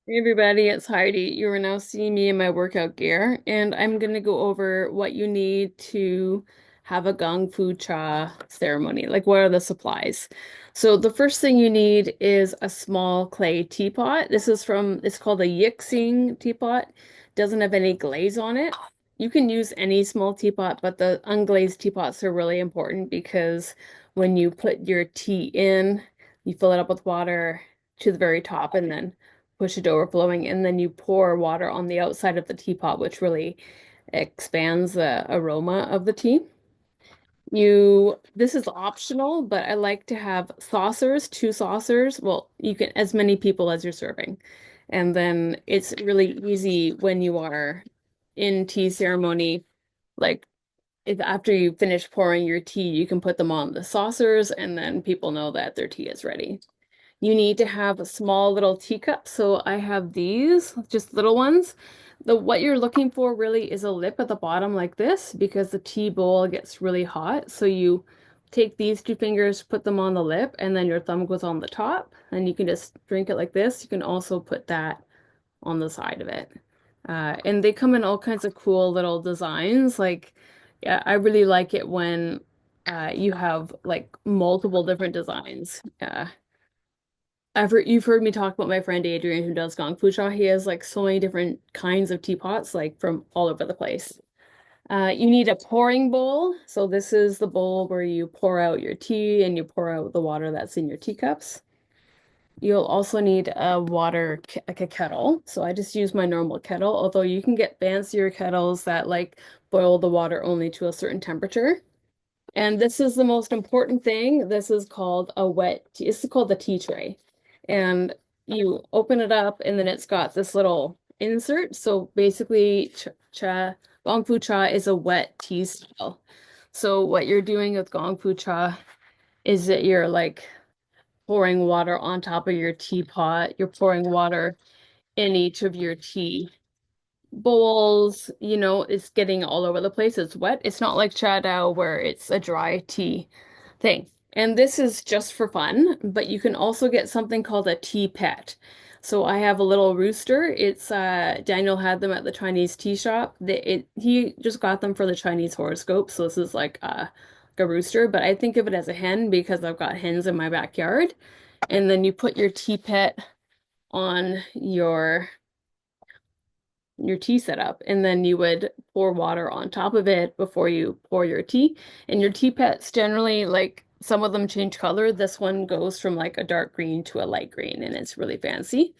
Hey everybody, it's Heidi. You are now seeing me in my workout gear, and I'm going to go over what you need to have a Gong Fu Cha ceremony. Like, what are the supplies? So, the first thing you need is a small clay teapot. It's called a Yixing teapot. Doesn't have any glaze on it. You can use any small teapot, but the unglazed teapots are really important because when you put your tea in, you fill it up with water to the very top and then push it overflowing, and then you pour water on the outside of the teapot, which really expands the aroma of the tea. This is optional, but I like to have saucers, two saucers. Well, you can as many people as you're serving. And then it's really easy when you are in tea ceremony, like if after you finish pouring your tea, you can put them on the saucers and then people know that their tea is ready. You need to have a small little teacup. So I have these, just little ones. What you're looking for really is a lip at the bottom like this because the tea bowl gets really hot. So you take these two fingers, put them on the lip, and then your thumb goes on the top, and you can just drink it like this. You can also put that on the side of it. And they come in all kinds of cool little designs. Like, yeah, I really like it when you have like multiple different designs. You've heard me talk about my friend Adrian who does Gong Fu Cha. He has like so many different kinds of teapots, like from all over the place. You need a pouring bowl. So this is the bowl where you pour out your tea and you pour out the water that's in your teacups. You'll also need like a kettle. So I just use my normal kettle, although you can get fancier kettles that like boil the water only to a certain temperature. And this is the most important thing. This is called the tea tray. And you open it up and then it's got this little insert. So basically, Gong Fu Cha is a wet tea style. So what you're doing with Gong Fu Cha is that you're like pouring water on top of your teapot. You're pouring water in each of your tea bowls, it's getting all over the place. It's wet. It's not like Cha Dao where it's a dry tea thing. And this is just for fun, but you can also get something called a tea pet. So I have a little rooster. It's Daniel had them at the Chinese tea shop. He just got them for the Chinese horoscope. So this is like a rooster, but I think of it as a hen because I've got hens in my backyard. And then you put your tea pet on your tea setup, and then you would pour water on top of it before you pour your tea. And your tea pets generally, like some of them change color. This one goes from like a dark green to a light green, and it's really fancy.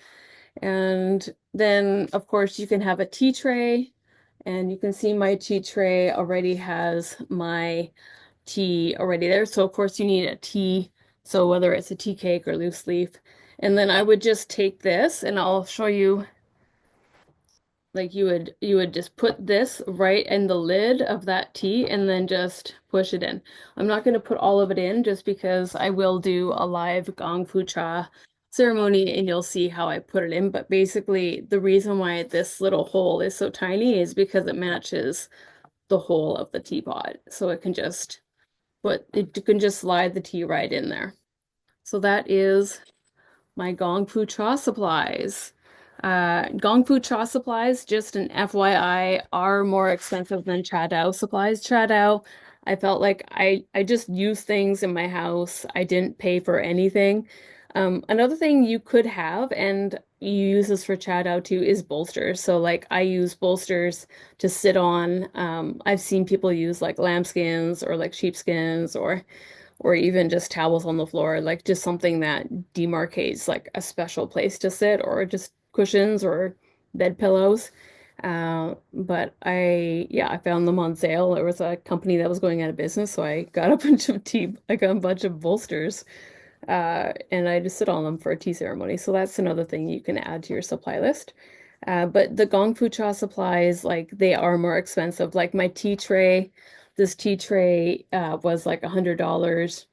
And then, of course, you can have a tea tray, and you can see my tea tray already has my tea already there. So, of course, you need a tea. So, whether it's a tea cake or loose leaf. And then I would just take this and I'll show you like you would just put this right in the lid of that tea and then just push it in. I'm not going to put all of it in just because I will do a live Gong Fu Cha ceremony and you'll see how I put it in. But basically, the reason why this little hole is so tiny is because it matches the hole of the teapot. So it can just slide the tea right in there. So that is my Gong Fu Cha supplies. Gong Fu Cha supplies, just an FYI, are more expensive than Cha Dao supplies. Cha Dao, I felt like I just use things in my house. I didn't pay for anything. Another thing you could have, and you use this for Cha Dao too, is bolsters. So like I use bolsters to sit on. I've seen people use like lambskins or like sheepskins or even just towels on the floor, like just something that demarcates like a special place to sit, or just cushions or bed pillows. Yeah, I found them on sale. There was a company that was going out of business, so I got a bunch of bolsters, and I just sit on them for a tea ceremony. So that's another thing you can add to your supply list. But the Gong Fu Cha supplies, like they are more expensive. Like my tea tray, this tea tray was like $100.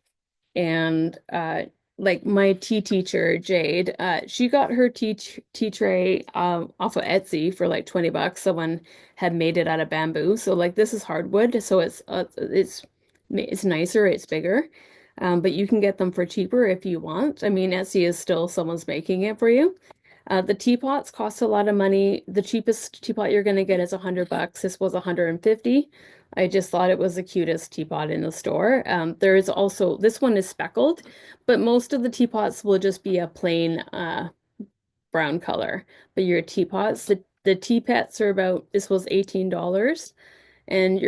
And like my tea teacher, Jade, she got her tea tray off of Etsy for like 20 bucks. Someone had made it out of bamboo. So like this is hardwood, so it's nicer, it's bigger. But you can get them for cheaper if you want. I mean, Etsy is still someone's making it for you. The teapots cost a lot of money. The cheapest teapot you're going to get is 100 bucks. This was 150. I just thought it was the cutest teapot in the store. There is also, this one is speckled, but most of the teapots will just be a plain brown color. But your teapots, the teapots are about, this was $18. And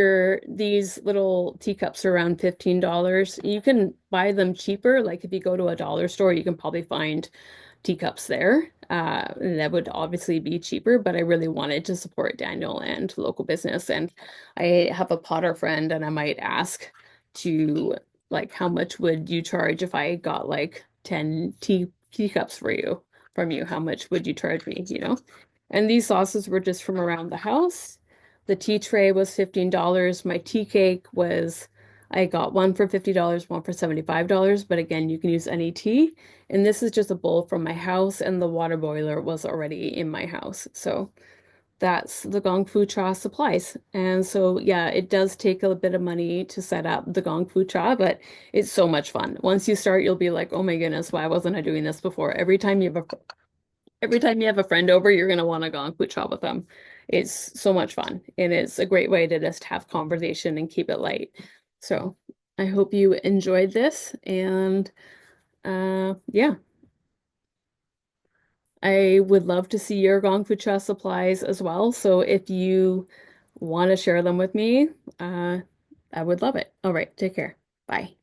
these little teacups are around $15. You can buy them cheaper. Like if you go to a dollar store, you can probably find teacups there. And that would obviously be cheaper, but I really wanted to support Daniel and local business. And I have a potter friend, and I might ask to like, how much would you charge if I got like 10 teacups for you from you? How much would you charge me, you know? And these sauces were just from around the house. The tea tray was $15. My tea cake was, I got one for $50, one for $75, but again, you can use any tea. And this is just a bowl from my house, and the water boiler was already in my house. So that's the Gong Fu Cha supplies. And so, yeah, it does take a bit of money to set up the Gong Fu Cha, but it's so much fun. Once you start, you'll be like, oh my goodness, why wasn't I doing this before? Every time you have a friend over, you're gonna want to Gong Fu Cha with them. It's so much fun, and it's a great way to just have conversation and keep it light. So I hope you enjoyed this, and yeah, I would love to see your Gong Fu Cha supplies as well. So if you want to share them with me, uh, I would love it. All right, take care. Bye.